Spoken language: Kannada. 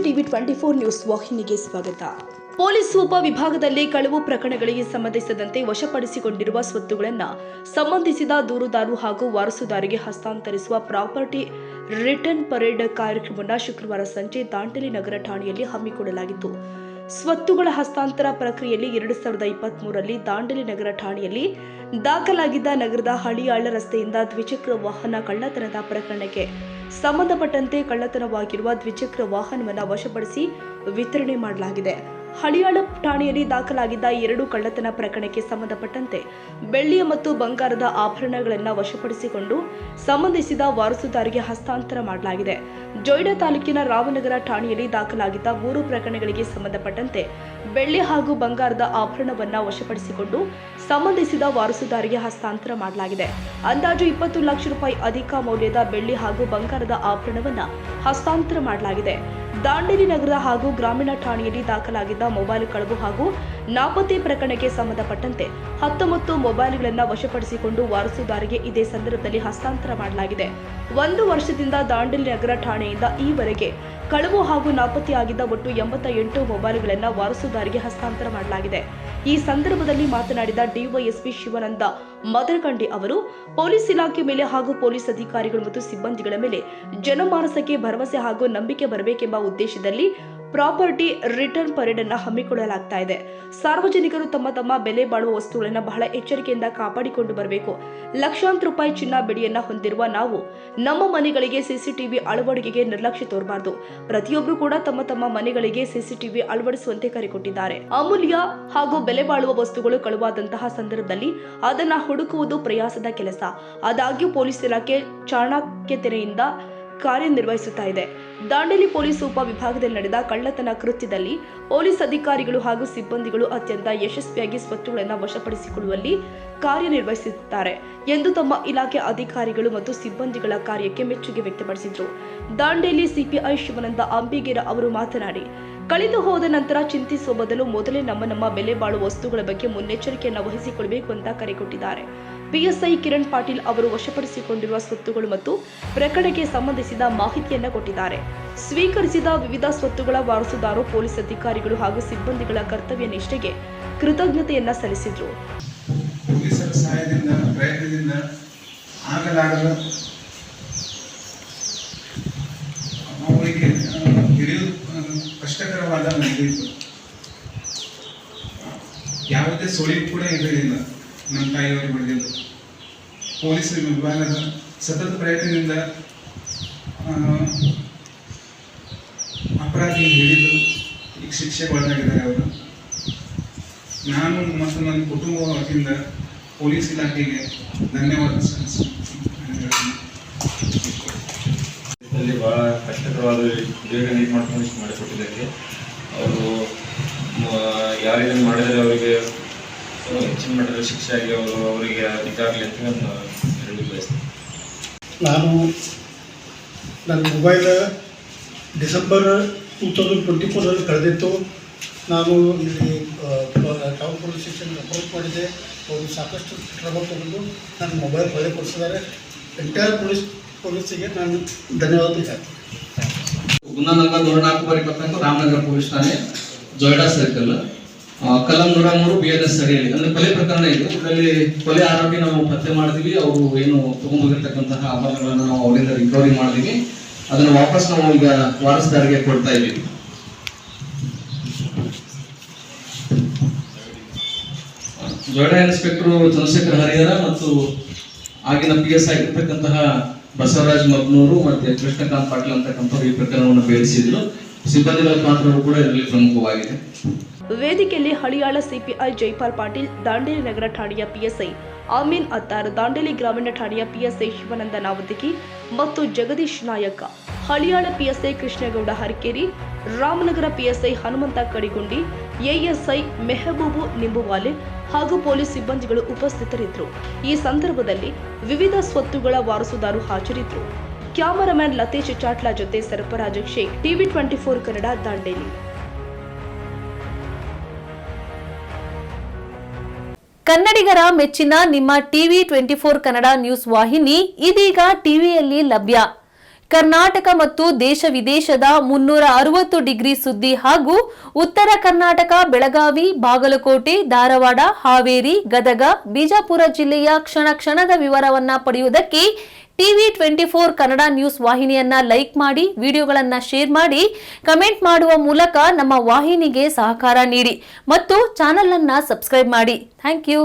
ಟಿವಿ 24 ನ್ಯೂಸ್ ವಾಹಿನಿಗೆ ಸ್ವಾಗತ. ಪೊಲೀಸ್ ಉಪವಿಭಾಗದಲ್ಲಿ ಕಳವು ಪ್ರಕರಣಗಳಿಗೆ ಸಂಬಂಧಿಸಿದಂತೆ ವಶಪಡಿಸಿಕೊಂಡಿರುವ ಸ್ವತ್ತುಗಳನ್ನು ಸಂಬಂಧಿಸಿದ ದೂರುದಾರರು ಹಾಗೂ ವಾರಸುದಾರರಿಗೆ ಹಸ್ತಾಂತರಿಸುವ ಪ್ರಾಪರ್ಟಿ ರಿಟರ್ನ್ ಪರೇಡ್ ಕಾರ್ಯಕ್ರಮವನ್ನು ಶುಕ್ರವಾರ ಸಂಜೆ ದಾಂಡೇಲಿ ನಗರ ಠಾಣೆಯಲ್ಲಿ ಹಮ್ಮಿಕೊಳ್ಳಲಾಗಿತ್ತು. ಸ್ವತ್ತುಗಳ ಹಸ್ತಾಂತರ ಪ್ರಕ್ರಿಯೆಯಲ್ಲಿ 2023ರಲ್ಲಿ ದಾಂಡೇಲಿ ನಗರ ಠಾಣೆಯಲ್ಲಿ ದಾಖಲಾಗಿದ್ದ ನಗರದ ಹಳಿಯಾಳ ರಸ್ತೆಯಿಂದ ದ್ವಿಚಕ್ರ ವಾಹನ ಕಳ್ಳತನದ ಪ್ರಕರಣಕ್ಕೆ ಸಂಬಂಧಪಟ್ಟಂತೆ ಕಳ್ಳತನವಾಗಿರುವ ದ್ವಿಚಕ್ರ ವಾಹನವನ್ನು ವಶಪಡಿಸಿ ವಿತರಣೆ ಮಾಡಲಾಗಿದೆ. ಹಳಿಯಾಳ ಠಾಣೆಯಲ್ಲಿ ದಾಖಲಾಗಿದ್ದ 2 ಕಳ್ಳತನ ಪ್ರಕರಣಕ್ಕೆ ಸಂಬಂಧಪಟ್ಟಂತೆ ಬೆಳ್ಳಿಯ ಮತ್ತು ಬಂಗಾರದ ಆಭರಣಗಳನ್ನು ವಶಪಡಿಸಿಕೊಂಡು ಸಂಬಂಧಿಸಿದ ವಾರಸುದಾರರಿಗೆ ಹಸ್ತಾಂತರ ಮಾಡಲಾಗಿದೆ. ಜೊಯ್ಡಾ ತಾಲೂಕಿನ ರಾಮನಗರ ಠಾಣೆಯಲ್ಲಿ ದಾಖಲಾಗಿದ್ದ 3 ಪ್ರಕರಣಗಳಿಗೆ ಸಂಬಂಧಪಟ್ಟಂತೆ ಬೆಳ್ಳಿ ಹಾಗೂ ಬಂಗಾರದ ಆಭರಣವನ್ನು ವಶಪಡಿಸಿಕೊಂಡು ಸಂಬಂಧಿಸಿದ ವಾರಸುದಾರರಿಗೆ ಹಸ್ತಾಂತರ ಮಾಡಲಾಗಿದೆ. ಅಂದಾಜು 20 ಲಕ್ಷ ರೂಪಾಯಿ ಅಧಿಕ ಮೌಲ್ಯದ ಬೆಳ್ಳಿ ಹಾಗೂ ಬಂಗಾರದ ಆಭರಣವನ್ನು ಹಸ್ತಾಂತರ ಮಾಡಲಾಗಿದೆ. ದಾಂಡೇಲಿ ನಗರ ಹಾಗೂ ಗ್ರಾಮೀಣ ಠಾಣೆಯಲ್ಲಿ ದಾಖಲಾಗಿದ್ದ ಮೊಬೈಲ್ ಕಳವು ಹಾಗೂ ನಾಪತ್ತೆ ಪ್ರಕರಣಕ್ಕೆ ಸಂಬಂಧಪಟ್ಟಂತೆ 19 ಮೊಬೈಲ್ಗಳನ್ನು ವಶಪಡಿಸಿಕೊಂಡು ವಾರಸುದಾರರಿಗೆ ಇದೇ ಸಂದರ್ಭದಲ್ಲಿ ಹಸ್ತಾಂತರ ಮಾಡಲಾಗಿದೆ. 1 ವರ್ಷದಿಂದ ದಾಂಡೇಲಿ ನಗರ ಠಾಣೆಯಿಂದ ಈವರೆಗೆ ಕಳವು ಹಾಗೂ ನಾಪತ್ತೆಯಾಗಿದ್ದ ಒಟ್ಟು 88 ಮೊಬೈಲ್ಗಳನ್ನು ವಾರಸುದಾರರಿಗೆ ಹಸ್ತಾಂತರ ಮಾಡಲಾಗಿದೆ. ಈ ಸಂದರ್ಭದಲ್ಲಿ ಮಾತನಾಡಿದ ಡಿವೈಎಸ್ಪಿ ಶಿವಾನಂದ ಮದರಕಂಡಿ ಅವರು, ಪೊಲೀಸ್ ಇಲಾಖೆ ಮೇಲೆ ಹಾಗೂ ಪೊಲೀಸ್ ಅಧಿಕಾರಿಗಳು ಮತ್ತು ಸಿಬ್ಬಂದಿಗಳ ಮೇಲೆ ಜನಮಾನಸಕ್ಕೆ ಭರವಸೆ ಹಾಗೂ ನಂಬಿಕೆ ಬರಬೇಕೆಂಬ ಉದ್ದೇಶದಲ್ಲಿ ಪ್ರಾಪರ್ಟಿ ರಿಟರ್ನ್ ಪರೇಡ್ ಅನ್ನು ಹಮ್ಮಿಕೊಳ್ಳಲಾಗ್ತಾ ಇದೆ. ಸಾರ್ವಜನಿಕರು ತಮ್ಮ ಬೆಲೆ ಬಾಳುವ ವಸ್ತುಗಳನ್ನು ಬಹಳ ಎಚ್ಚರಿಕೆಯಿಂದ ಕಾಪಾಡಿಕೊಂಡು ಬರಬೇಕು. ಲಕ್ಷಾಂತರ ರೂಪಾಯಿ ಚಿನ್ನ ಬೆಡಿಯನ್ನ ಹೊಂದಿರುವ ನಾವು ನಮ್ಮ ಮನೆಗಳಿಗೆ ಸಿಸಿಟಿವಿ ಅಳವಡಿಕೆಗೆ ನಿರ್ಲಕ್ಷ್ಯ ತೋರಬಾರದು. ಪ್ರತಿಯೊಬ್ಬರು ಕೂಡ ತಮ್ಮ ಮನೆಗಳಿಗೆ ಸಿಸಿಟಿವಿ ಅಳವಡಿಸುವಂತೆ ಕರೆ ಕೊಟ್ಟಿದ್ದಾರೆ. ಅಮೂಲ್ಯ ಹಾಗೂ ಬೆಲೆ ಬಾಳುವ ವಸ್ತುಗಳು ಕಳುವಾದಂತಹ ಸಂದರ್ಭದಲ್ಲಿ ಅದನ್ನ ಹುಡುಕುವುದು ಪ್ರಯಾಸದ ಕೆಲಸ. ಆದಾಗ್ಯೂ ಪೊಲೀಸ್ ಇಲಾಖೆ ಚಾಣಾಕ್ಷತೆಯಿಂದ ಕಾರ್ಯನಿರ್ವಹಿಸುತ್ತಾ ಇದೆ. ದಾಂಡೇಲಿ ಪೊಲೀಸ್ ಉಪವಿಭಾಗದಲ್ಲಿ ನಡೆದ ಕಳ್ಳತನ ಕೃತ್ಯದಲ್ಲಿ ಪೊಲೀಸ್ ಅಧಿಕಾರಿಗಳು ಹಾಗೂ ಸಿಬ್ಬಂದಿಗಳು ಅತ್ಯಂತ ಯಶಸ್ವಿಯಾಗಿ ಸ್ವತ್ತುಗಳನ್ನು ವಶಪಡಿಸಿಕೊಳ್ಳುವಲ್ಲಿ ಕಾರ್ಯನಿರ್ವಹಿಸುತ್ತಾರೆ ಎಂದು ತಮ್ಮ ಇಲಾಖೆ ಅಧಿಕಾರಿಗಳು ಮತ್ತು ಸಿಬ್ಬಂದಿಗಳ ಕಾರ್ಯಕ್ಕೆ ಮೆಚ್ಚುಗೆ ವ್ಯಕ್ತಪಡಿಸಿದರು. ದಾಂಡೇಲಿ ಸಿಪಿಐ ಶಿವಾನಂದ ಅಂಬಿಗೇರ ಅವರು ಮಾತನಾಡಿ, ಕಳೆದು ಹೋದ ನಂತರ ಚಿಂತಿಸುವ ಬದಲು ಮೊದಲೇ ನಮ್ಮ ಬೆಲೆ ಬಾಳುವ ವಸ್ತುಗಳ ಬಗ್ಗೆ ಮುನ್ನೆಚ್ಚರಿಕೆಯನ್ನು ವಹಿಸಿಕೊಳ್ಳಬೇಕು ಅಂತ ಕರೆ ಕೊಟ್ಟಿದ್ದಾರೆ. ಪಿಎಸ್ಐ ಕಿರಣ್ ಪಾಟೀಲ್ ಅವರು ವಶಪಡಿಸಿಕೊಂಡಿರುವ ಸ್ವತ್ತುಗಳು ಮತ್ತು ಪ್ರಕರಣಕ್ಕೆ ಸಂಬಂಧಿಸಿದ ಮಾಹಿತಿಯನ್ನು ಕೊಟ್ಟಿದ್ದಾರೆ. ಸ್ವೀಕರಿಸಿದ ವಿವಿಧ ಸ್ವತ್ತುಗಳ ವಾರಸುದಾರರು ಪೊಲೀಸ್ ಅಧಿಕಾರಿಗಳು ಹಾಗೂ ಸಿಬ್ಬಂದಿಗಳ ಕರ್ತವ್ಯ ನಿಷ್ಠೆಗೆ ಕೃತಜ್ಞತೆಯನ್ನ ಸಲ್ಲಿಸಿದರು. ಪೊಲೀಸರ ಸಹಾಯದಿಂದ ಪ್ರಯತ್ನದಿಂದ ಆಗಲಾಗದ ಅವರಿಗೆ ಹಿಡಿಯುವುದು ಕಷ್ಟಕರವಾದ ನಡೆಯಿತು. ಯಾವುದೇ ಸುಳಿವು ಕೂಡ ಇರಲಿಲ್ಲ. ನಮ್ಮ ತಾಯಿಯವರು ಬರೆದಿಲ್ಲ. ಪೊಲೀಸ್ ವಿಭಾಗದ ಸತತ ಪ್ರಯತ್ನದಿಂದ ಅಪರಾಧಿ ಹಿಡಿದು ಈಗ ಶಿಕ್ಷೆಗೆ ಒಳಗಾಗಿದ್ದಾರೆ ಅವರು. ನಾನು ಮತ್ತು ನನ್ನ ಕುಟುಂಬ ವತಿಯಿಂದ ಪೊಲೀಸ್ ಇಲಾಖೆಗೆ ಧನ್ಯವಾದ ಭಾಳ ಕಷ್ಟಕರವಾದ ಬೇಗ ನೀಟ್ ಮಾಡ್ಕೊಂಡು ಇಷ್ಟು ಮಾಡಿಕೊಟ್ಟಿದ್ದಕ್ಕೆ ಅವರು ಯಾರು ಇದನ್ನು ಮಾಡಿದರೆ ಅವರಿಗೆ ಹೆಚ್ಚಿನ ಮಟ್ಟದ ಶಿಕ್ಷೆ ಆಗಿ ಅವರಿಗೆ ಇದಾಗಲಿ ಅಂತ ನಾನು ಹೇಳಲಿಕ್ಕೆ ಬಯಸ್ತೇನೆ. ನಾನು ನನ್ನ ಮೊಬೈಲ್ ಡಿಸೆಂಬರ್ 2024ರಲ್ಲಿ ಕಳೆದಿತ್ತು. ನಾನು ಇಲ್ಲಿ ಟೌನ್ ಪೊಲೀಸ್ ಸ್ಟೇಷನ್ ಅಪ್ರೋಚ್ ಮಾಡಿದ್ದೆ. ಅವರು ಸಾಕಷ್ಟು ಕ್ರಮ ತಗೊಂಡು ನನ್ನ ಮೊಬೈಲ್ ಹೊಳೆಪಡಿಸಿದ್ದಾರೆ. ಎಂಟೈರ್ ಪೊಲೀಸಿಗೆ ನಾನು ಧನ್ಯವಾದ ಹೇಳ್ತೀನಿ. ಗುನ್ನಾ ನಂಬರ್ 104/24 ರಾಮನಗರ ಪೊಲೀಸ್ ಠಾಣೆ, ಜೊಯ್ಡಾ ಸರ್ಕಲ್, ಕಲಂ 103 BNS ಅಡಿಯಲ್ಲಿ ಅಂದ್ರೆ ಕೊಲೆ ಪ್ರಕರಣ ಇದು. ಇದರಲ್ಲಿ ಕೊಲೆ ಆರೋಪಿ ನಾವು ಪತ್ತೆ ಮಾಡಿದ್ವಿ. ಅವರು ಏನು ತಗೊಂಡೋಗಿರ್ತಕ್ಕಂತಹ ಆಭರಣಗಳನ್ನು ನಾವು ಅವರಿಂದ ರಿಕವರಿ ಮಾಡಿದ್ವಿ. ಅದನ್ನು ವಾಪಸ್ ನಾವು ಈಗ ವಾರಸುದಾರರಿಗೆ ಕೊಡ್ತಾ ಇದ್ದೀವಿ. ಜೊಯ್ಡಾ ಇನ್ಸ್ಪೆಕ್ಟರ್ ಚಂದ್ರಶೇಖರ್ ಹರಿಹರ ಮತ್ತು ಆಗಿನ PSI ಆಗಿರ್ತಕ್ಕಂತಹ ಬಸವರಾಜ್ ಮಗ್ನೂರು ಮತ್ತೆ ಕೃಷ್ಣಕಾಂತ್ ಪಾಟೀಲ್ ಅಂತಕ್ಕಂಥವ್ರು ಈ ಪ್ರಕರಣವನ್ನು ಬೇಡಿಸಿದ್ರು. ಸಿಬ್ಬಂದಿಗಳ ಪಾತ್ರವು ಕೂಡ ಇದರಲ್ಲಿ ಪ್ರಮುಖವಾಗಿದೆ. ವೇದಿಕೆಯಲ್ಲಿ ಹಳಿಯಾಳ ಸಿಪಿಐ ಜೈಪಾಲ್ ಪಾಟೀಲ್, ದಾಂಡೇಲಿ ನಗರ ಠಾಣೆಯ PSI ಅಮೀನ್ ಅತ್ತಾರ್, ದಾಂಡೇಲಿ ಗ್ರಾಮೀಣ ಠಾಣೆಯ PSI ಶಿವಾನಂದ ನಾವದಗಿ ಮತ್ತು ಜಗದೀಶ್ ನಾಯಕ, Haliyal PSI Krishna Gowda ಹರಕೇರಿ, Ramanagara PSI Hanumantha ಕಡಿಗುಂಡಿ, ASI ಮೆಹಬೂಬು ನಿಂಬುವಾಲೆ ಹಾಗೂ ಪೊಲೀಸ್ ಸಿಬ್ಬಂದಿಗಳು ಉಪಸ್ಥಿತರಿದ್ದರು. ಈ ಸಂದರ್ಭದಲ್ಲಿ ವಿವಿಧ ಸ್ವತ್ತುಗಳ ವಾರಸುದಾರರು ಹಾಜರಿದ್ದರು. ಕ್ಯಾಮರಾಮನ್ ಲತೇಶ್ ಚಾಟ್ಲಾ ಜೊತೆ ಸರ್ಫರಾಜ್ ಶೇಖ್, ಟಿವಿ 24 ಕನ್ನಡ, ದಾಂಡೇಲಿ. ಕನ್ನಡಿಗರ ಮೆಚ್ಚಿನ ನಿಮ್ಮ ಟಿವಿ 24 ಕನ್ನಡ ನ್ಯೂಸ್ ವಾಹಿನಿ ಇದೀಗ ಟಿವಿಯಲ್ಲಿ ಲಭ್ಯ. ಕರ್ನಾಟಕ ಮತ್ತು ದೇಶ ವಿದೇಶದ 360 ಡಿಗ್ರಿ ಸುದ್ದಿ ಹಾಗೂ ಉತ್ತರ ಕರ್ನಾಟಕ, ಬೆಳಗಾವಿ, ಬಾಗಲಕೋಟೆ, ಧಾರವಾಡ, ಹಾವೇರಿ, ಗದಗ, ಬಿಜಾಪುರ ಜಿಲ್ಲೆಯ ಕ್ಷಣ ಕ್ಷಣದ ವಿವರವನ್ನ ಪಡೆಯುವುದಕ್ಕೆ ಟಿವಿ 24 ಕನ್ನಡ ನ್ಯೂಸ್ ವಾಹಿನಿಯನ್ನ ಲೈಕ್ ಮಾಡಿ, ವಿಡಿಯೋಗಳನ್ನ ಶೇರ್ ಮಾಡಿ, ಕಮೆಂಟ್ ಮಾಡುವ ಮೂಲಕ ನಮ್ಮ ವಾಹಿನಿಗೆ ಸಹಕಾರ ನೀಡಿ ಮತ್ತು ಚಾನೆಲ್ ಅನ್ನ ಸಬ್ಸ್ಕ್ರೈಬ್ ಮಾಡಿ. Thank you.